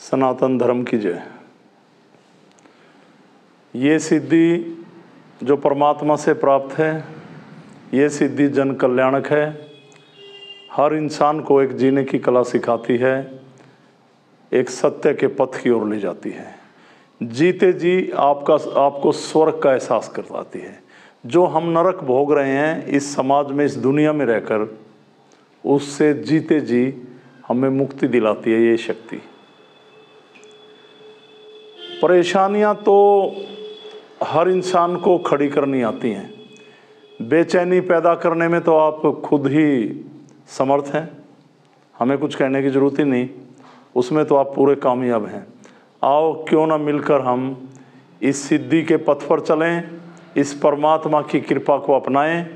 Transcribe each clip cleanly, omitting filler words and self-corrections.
सनातन धर्म की जय। ये सिद्धि जो परमात्मा से प्राप्त है, ये सिद्धि जन कल्याणक है। हर इंसान को एक जीने की कला सिखाती है, एक सत्य के पथ की ओर ले जाती है। जीते जी आपको स्वर्ग का एहसास करवाती है। जो हम नरक भोग रहे हैं इस समाज में, इस दुनिया में रहकर, उससे जीते जी हमें मुक्ति दिलाती है ये शक्ति। परेशानियां तो हर इंसान को खड़ी करनी आती हैं। बेचैनी पैदा करने में तो आप खुद ही समर्थ हैं, हमें कुछ कहने की ज़रूरत ही नहीं, उसमें तो आप पूरे कामयाब हैं। आओ क्यों ना मिलकर हम इस सिद्धि के पथ पर चलें, इस परमात्मा की कृपा को अपनाएं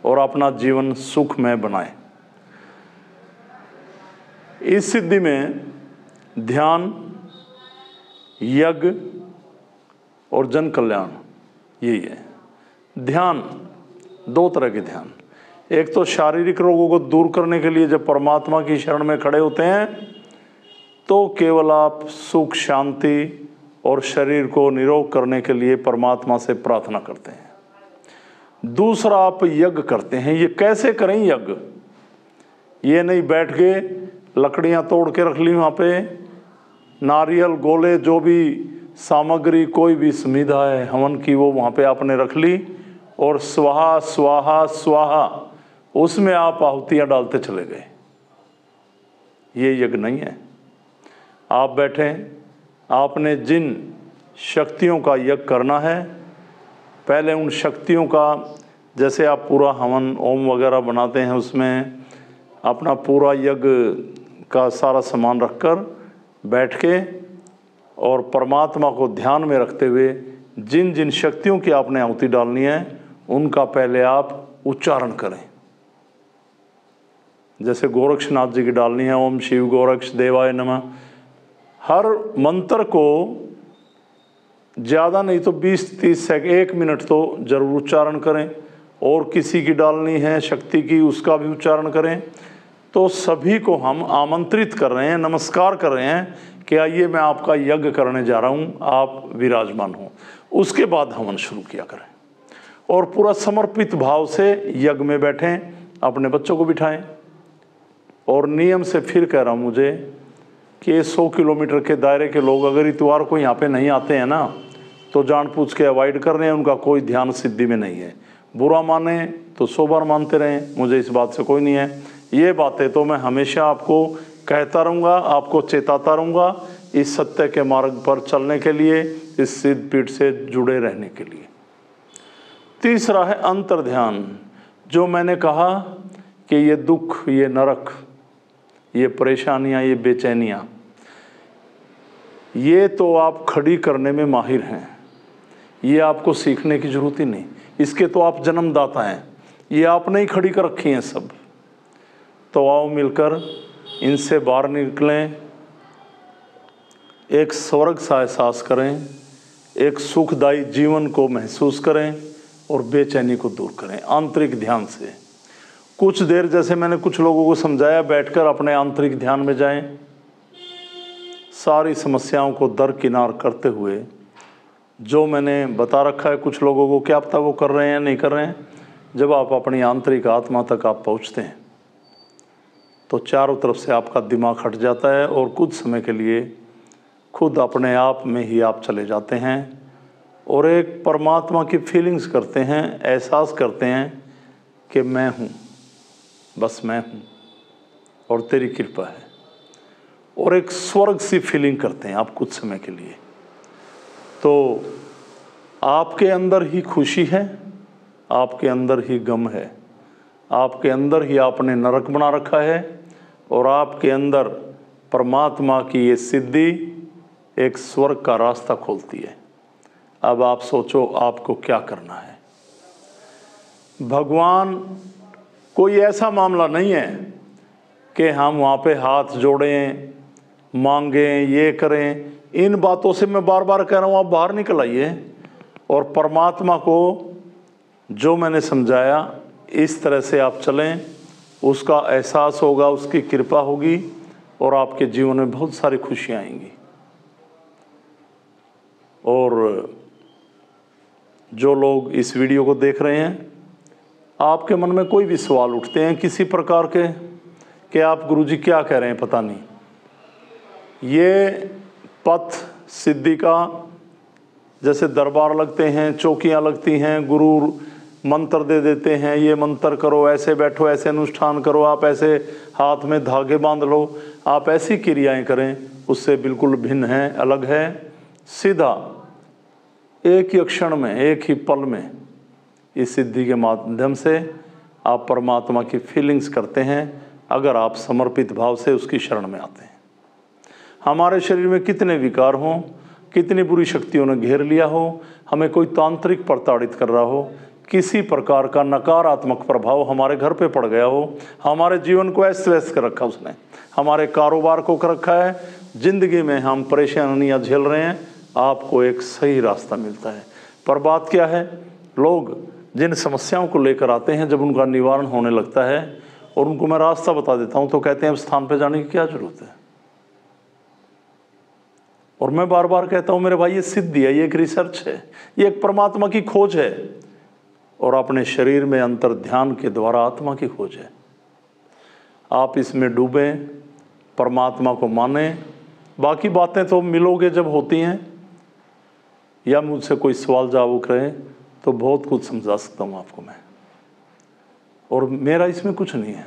और अपना जीवन सुखमय बनाएं। इस सिद्धि में ध्यान, यज्ञ और जन कल्याण यही है। ध्यान, दो तरह के ध्यान। एक तो शारीरिक रोगों को दूर करने के लिए जब परमात्मा की शरण में खड़े होते हैं तो केवल आप सुख, शांति और शरीर को निरोग करने के लिए परमात्मा से प्रार्थना करते हैं। दूसरा, आप यज्ञ करते हैं। ये कैसे करें यज्ञ? ये नहीं बैठ के लकड़ियां तोड़ के रख ली, वहाँ पे नारियल, गोले, जो भी सामग्री, कोई भी समिधा है हवन की, वो वहाँ पे आपने रख ली और स्वाहा स्वाहा स्वाहा उसमें आप आहुतियाँ डालते चले गए। ये यज्ञ नहीं है। आप बैठे, आपने जिन शक्तियों का यज्ञ करना है, पहले उन शक्तियों का, जैसे आप पूरा हवन ओम वगैरह बनाते हैं, उसमें अपना पूरा यज्ञ का सारा सामान रखकर बैठ के और परमात्मा को ध्यान में रखते हुए जिन जिन शक्तियों की आपने आहुति डालनी है उनका पहले आप उच्चारण करें। जैसे गोरक्षनाथ जी की डालनी है, ओम शिव गोरक्ष देवाय नमः। हर मंत्र को ज़्यादा नहीं तो 20-30 सेकंड, 1 मिनट तो जरूर उच्चारण करें। और किसी की डालनी है शक्ति की, उसका भी उच्चारण करें। तो सभी को हम आमंत्रित कर रहे हैं, नमस्कार कर रहे हैं कि आइए मैं आपका यज्ञ करने जा रहा हूँ, आप विराजमान हो। उसके बाद हवन शुरू किया करें और पूरा समर्पित भाव से यज्ञ में बैठें। अपने बच्चों को बिठाएं और नियम से फिर कह रहा हूँ मुझे कि 100 किलोमीटर के दायरे के लोग अगर इतवार को यहाँ पे नहीं आते हैं ना, तो जानबूझ के अवॉइड कर रहे हैं, उनका कोई ध्यान सिद्धि में नहीं है। बुरा माने तो 100 बार मानते रहें, मुझे इस बात से कोई नहीं है। ये बातें तो मैं हमेशा आपको कहता रहूँगा, आपको चेताता रहूँगा इस सत्य के मार्ग पर चलने के लिए, इस सिद्ध पीठ से जुड़े रहने के लिए। तीसरा है अंतर ध्यान। जो मैंने कहा कि ये दुख, ये नरक, ये परेशानियाँ, ये बेचैनियाँ, ये तो आप खड़ी करने में माहिर हैं, ये आपको सीखने की जरूरत ही नहीं। इसके तो आप जन्मदाता हैं, ये आपने ही खड़ी कर रखी हैं सब। तो आओ मिलकर इनसे बाहर निकलें, एक स्वर्ग सा एहसास करें, एक सुखदायी जीवन को महसूस करें और बेचैनी को दूर करें आंतरिक ध्यान से। कुछ देर, जैसे मैंने कुछ लोगों को समझाया, बैठकर अपने आंतरिक ध्यान में जाएं। सारी समस्याओं को दरकिनार करते हुए जो मैंने बता रखा है, कुछ लोगों को क्या पता वो कर रहे हैं नहीं कर रहे हैं। जब आप अपनी आंतरिक आत्मा तक आप पहुँचते हैं तो चारों तरफ से आपका दिमाग हट जाता है और कुछ समय के लिए खुद अपने आप में ही आप चले जाते हैं और एक परमात्मा की फीलिंग्स करते हैं, एहसास करते हैं कि मैं हूँ, बस मैं हूँ और तेरी कृपा है। और एक स्वर्ग सी फीलिंग करते हैं आप कुछ समय के लिए। तो आपके अंदर ही खुशी है, आपके अंदर ही गम है, आपके अंदर ही आपने नरक बना रखा है और आपके अंदर परमात्मा की ये सिद्धि एक स्वर्ग का रास्ता खोलती है। अब आप सोचो आपको क्या करना है। भगवान कोई ऐसा मामला नहीं है कि हम वहाँ पे हाथ जोड़ें, मांगें, ये करें। इन बातों से मैं बार बार कह रहा हूँ, आप बाहर निकल आइए और परमात्मा को जो मैंने समझाया इस तरह से आप चलें, उसका एहसास होगा, उसकी कृपा होगी और आपके जीवन में बहुत सारी खुशियाँ आएंगी। और जो लोग इस वीडियो को देख रहे हैं, आपके मन में कोई भी सवाल उठते हैं किसी प्रकार के कि आप गुरुजी क्या कह रहे हैं पता नहीं, ये पथ सिद्धि का जैसे दरबार लगते हैं, चौकियाँ लगती हैं, गुरु मंत्र दे देते हैं, ये मंत्र करो, ऐसे बैठो, ऐसे अनुष्ठान करो, आप ऐसे हाथ में धागे बांध लो, आप ऐसी क्रियाएं करें, उससे बिल्कुल भिन्न है, अलग है। सीधा एक ही क्षण में, एक ही पल में इस सिद्धि के माध्यम से आप परमात्मा की फीलिंग्स करते हैं, अगर आप समर्पित भाव से उसकी शरण में आते हैं। हमारे शरीर में कितने विकार हों, कितनी बुरी शक्तियों ने घेर लिया हो, हमें कोई तांत्रिक प्रताड़ित कर रहा हो, किसी प्रकार का नकारात्मक प्रभाव हमारे घर पे पड़ गया हो, हमारे जीवन को अस्त व्यस्त कर रखा उसने, हमारे कारोबार को कर रखा है, जिंदगी में हम परेशानियां झेल रहे हैं, आपको एक सही रास्ता मिलता है। पर बात क्या है, लोग जिन समस्याओं को लेकर आते हैं, जब उनका निवारण होने लगता है और उनको मैं रास्ता बता देता हूं, तो कहते हैं अब स्थान पर जाने की क्या जरूरत है। और मैं बार बार कहता हूं मेरे भाई, ये सिद्धि है, ये एक रिसर्च है, ये एक परमात्मा की खोज है, और अपने शरीर में अंतर ध्यान के द्वारा आत्मा की खोज है। आप इसमें डूबें, परमात्मा को माने, बाकी बातें तो मिलोगे जब होती हैं, या मुझसे कोई सवाल जवाब करें तो बहुत कुछ समझा सकता हूँ आपको मैं, और मेरा इसमें कुछ नहीं है,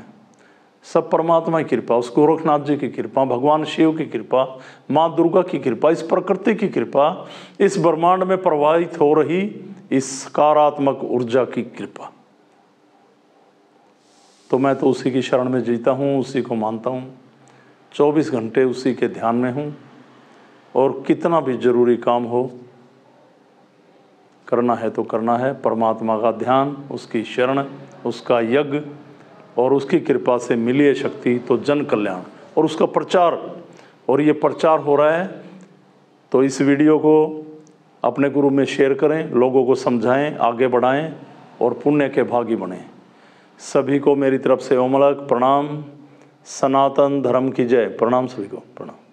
सब परमात्मा की कृपा, उस गोरखनाथ जी की कृपा, भगवान शिव की कृपा, माँ दुर्गा की कृपा, इस प्रकृति की कृपा, इस ब्रह्मांड में प्रवाहित हो रही इस सकारात्मक ऊर्जा की कृपा। तो मैं तो उसी की शरण में जीता हूँ, उसी को मानता हूँ, 24 घंटे उसी के ध्यान में हूँ, और कितना भी जरूरी काम हो करना है तो करना है। परमात्मा का ध्यान, उसकी शरण, उसका यज्ञ और उसकी कृपा से मिली है शक्ति, तो जन कल्याण और उसका प्रचार, और ये प्रचार हो रहा है, तो इस वीडियो को अपने ग्रुप में शेयर करें, लोगों को समझाएं, आगे बढ़ाएं और पुण्य के भागी बनें। सभी को मेरी तरफ से ओमलक प्रणाम। सनातन धर्म की जय। प्रणाम सभी को, प्रणाम।